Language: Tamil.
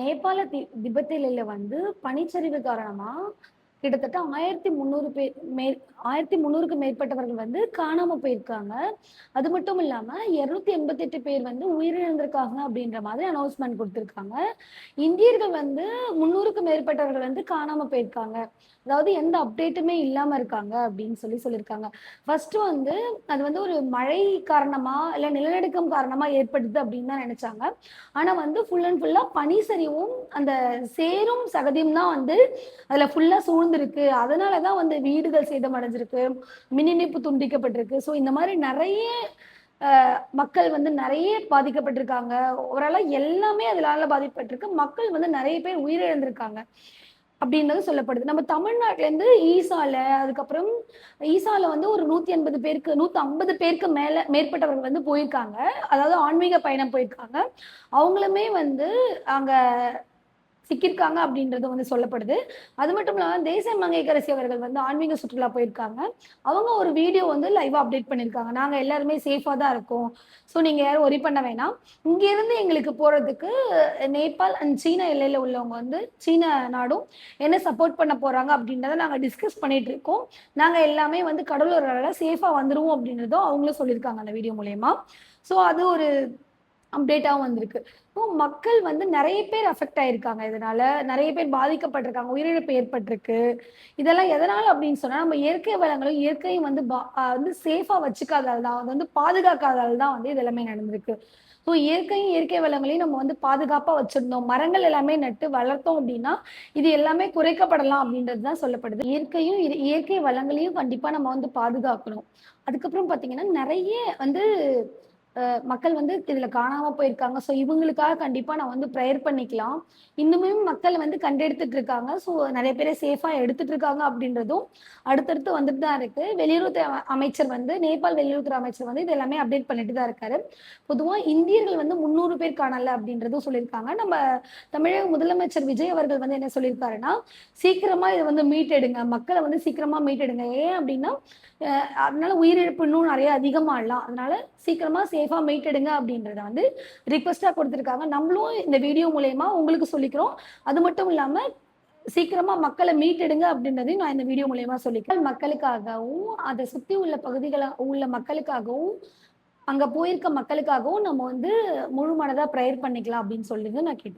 நேபாள திபெத்தில வந்து பனிச்சரிவு காரணமா கிட்டத்தட்ட 1300 பேர் 1300க்கு மேற்பட்டவர்கள் வந்து காணாம போயிருக்காங்க. அது மட்டும் இல்லாம 288 பேர் வந்து உயிரிழந்திருக்காங்க அப்படின்ற மாதிரி அனௌன்ஸ்மென்ட் குடுத்திருக்காங்க. இந்தியர்கள் வந்து 300க்கு மேற்பட்டவர்கள் வந்து காணாம போயிருக்காங்க. அதாவது எந்த அப்டேட்டுமே இல்லாம இருக்காங்க அப்படின்னு சொல்லியிருக்காங்க. ஃபர்ஸ்ட் வந்து அது வந்து ஒரு மழை காரணமா, இல்ல நிலநடுக்கம் காரணமா ஏற்பட்டது அப்படின்னு தான் நெனச்சாங்க. ஆனா வந்து ஃபுல் அண்ட் ஃபுல்லா பனி சரிவும், அந்த சேரும் சகதியும் தான் வந்து அதுல ஃபுல்லா சூழ்ந்திருக்கு. அதனால தான் வந்து வீடுகள் சேதமடைஞ்சிருக்கு. மின் இணைப்பு துண்டிக்கப்பட்டிருக்கு. ஸோ இந்த மாரி நெறைய மக்கள் வந்து நெறைய பாதிக்கப்பட்டிருக்காங்க. ஓவராலா எல்லாமே அதனால பாதிக்கப்பட்டிருக்கு. மக்கள் வந்து நெறைய பேர் உயிரிழந்திருக்காங்க. அப்படின்றது சொல்லப்படுது. நம்ம தமிழ்நாட்டிலேருந்து அதுக்கப்புறம் ஈசால வந்து ஒரு 180 பேருக்கு 150 பேருக்கு மேற்பட்டவர்கள் வந்து போயிருக்காங்க. அதாவது ஆன்மீக பயணம் போயிருக்காங்க. அவங்களுமே வந்து அங்க சிக்கியிருக்காங்க அப்படின்றது வந்து சொல்லப்படுது. அது மட்டும் இல்லாம தேசிய மங்கைக்கரசி அவர்கள் வந்து ஆன்மீக சுற்றுலா போயிருக்காங்க. அவங்க ஒரு வீடியோ வந்து லைவா அப்டேட் பண்ணியிருக்காங்க. நாங்க எல்லாருமே சேஃபா தான் இருக்கோம். ஸோ நீங்க யாரும் வொரி பண்ண வேணாம். இங்கேருந்து எங்களுக்கு போறதுக்கு நேபாள் அண்ட் சீனா எல்லையில உள்ளவங்க வந்து சீன நாடும் என்ன சப்போர்ட் பண்ண போறாங்க அப்படின்றத நாங்க டிஸ்கஸ் பண்ணிட்டு இருக்கோம். நாங்க எல்லாமே வந்து கடலூர் வழியா சேஃபா வந்துருவோம் அப்படின்றதும் அவங்களும் சொல்லியிருக்காங்க அந்த வீடியோ மூலியமா. ஸோ அது ஒரு அப்டேட்டாவும் வந்திருக்கு. இப்போ மக்கள் வந்து நெறைய பேர் அஃபெக்ட் ஆயிருக்காங்க இதனால. நெறைய பேர் பாதிக்கப்பட்டிருக்காங்க. உயிரிழப்பு ஏற்பட்டிருக்கு. இதெல்லாம் எதனால அப்படின்னு சொன்னா, நம்ம இயற்கை வளங்களும், இயற்கையும் வந்து வந்து சேஃபா வச்சுக்காததால தான், அது வந்து பாதுகாக்காததால தான் வந்து இது எல்லாமே நடந்திருக்கு. ஸோ இயற்கையும், இயற்கை வளங்களையும் நம்ம வந்து பாதுகாப்பா வச்சிருந்தோம். மரங்கள் எல்லாமே நட்டு வளர்த்தோம் அப்படின்னா, இது எல்லாமே குறைக்கப்படலாம் அப்படின்றது தான் சொல்லப்படுது. இயற்கையும், இயற்கை வளங்களையும் கண்டிப்பா நம்ம வந்து பாதுகாக்கணும். அதுக்கப்புறம் பார்த்தீங்கன்னா, நெறைய வந்து மக்கள் வந்து இதுல காணாம போயிருக்காங்க. ஸோ இவங்களுக்காக கண்டிப்பா நான் வந்து ப்ரேயர் பண்ணிக்கலாம். இன்னுமே மக்கள் வந்து கண்டெடுத்துட்டு இருக்காங்க. ஸோ நெறைய பேர சேஃபா எடுத்துட்டு இருக்காங்க அப்படின்றதும் அடுத்தடுத்து வந்துட்டு தான் இருக்கு. வெளியுறவுத்துறை அமைச்சர் வந்து நேபாள் வெளியுறவுத்துறை அமைச்சர் வந்து இது எல்லாமே அப்டேட் பண்ணிட்டு தான் இருக்காரு. பொதுவா இந்தியர்கள் வந்து 300 பேர் காணல அப்படின்றதும் சொல்லியிருக்காங்க. நம்ம தமிழக முதலமைச்சர் விஜய் அவர்கள் வந்து என்ன சொல்லியிருக்காருன்னா, சீக்கிரமா இத வந்து மீட்டெடுங்க. மக்கள வந்து சீக்கிரமா மீட்டெடுங்க. ஏன் அப்படின்னா, அதனால உயிரிழப்பு இன்னும் நெறைய அதிகமாகலாம். அதனால சீக்கிரமா சேஃபா மீட்டெடுங்க அப்படின்றத வந்து ரிக்வெஸ்ட்டா குடுத்துருக்காங்க. நம்மளும் இந்த வீடியோ மூலியமா உங்களுக்கு சொல்லிக்கிறோம். அது மட்டும் இல்லாம சீக்கிரமா மக்கள மீட்டெடுங்க அப்படின்றதையும் நான் இந்த வீடியோ மூலியமா சொல்லிக்கிறேன். மக்களுக்காகவும், அத சுத்தி உள்ள பகுதிகள உள்ள மக்களுக்காகவும், அங்க போயிருக்க மக்களுக்காகவும் நம்ம வந்து முழு மனதா ப்ரேயர் பண்ணிக்கலாம் அப்படின்னு சொல்லி நான் கேட்டுக்கிறேன்.